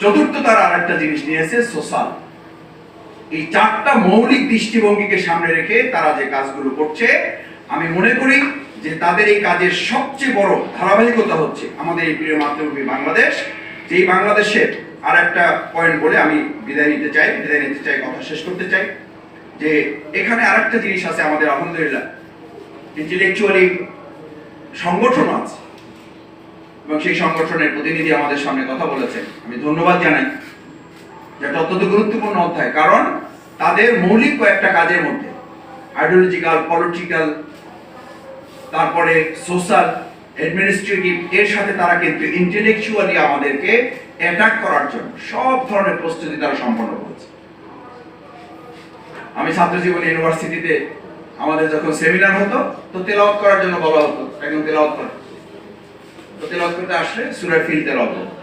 চতুর্থ তারা আরেকটা জিনিস নিয়েছে, সোশ্যাল। এই চারটা মৌলিক দৃষ্টিভঙ্গিকে সামনে রেখে তারা যে কাজগুলো করছে, আমি মনে করি যে তাদের এই কাজের সবচেয়ে বড় ধারাবাহিকতা হচ্ছে আমাদের এই প্রিয় মাতৃভূমি বাংলাদেশ। যেই বাংলাদেশের আর একটা পয়েন্ট বলে আমি বিদায় নিতে চাই, কথা শেষ করতে চাই, যে এখানে আরেকটা জিনিস আছে আমাদের, আলহামদুলিল্লাহ ইন্টেলেকচুয়ালি সংগঠন আছে এবং সেই সংগঠনের প্রতিনিধি আমাদের সামনে কথা বলেছেন, আমি ধন্যবাদ জানাই। যেটা অত্যন্ত গুরুত্বপূর্ণ অধ্যায়, কারণ তাদের মৌলিক কয়েকটা কাজের মধ্যে আইডিওলজিক্যাল, পলিটিক্যাল, তারপরে সোশ্যাল, অ্যাডমিনিস্ট্রেটিভ, এর সাথে তারা কিন্তু ইন্টেলেকচুয়ালি আমাদেরকে অ্যাটাক করার জন্য সব ধরনের প্রস্তুতি তারা সম্পন্ন করেছে। আমি ছাত্র জীবনে ইউনিভার্সিটিতে আমাদের যখন সেমিনার হতো, তো তেলাওয়াত করার জন্য বলা হতো, একদম তেলাওয়াত করে, তো তেলাওয়াত করতে আসলে সূরা ফিল তেলাওয়াত হতো।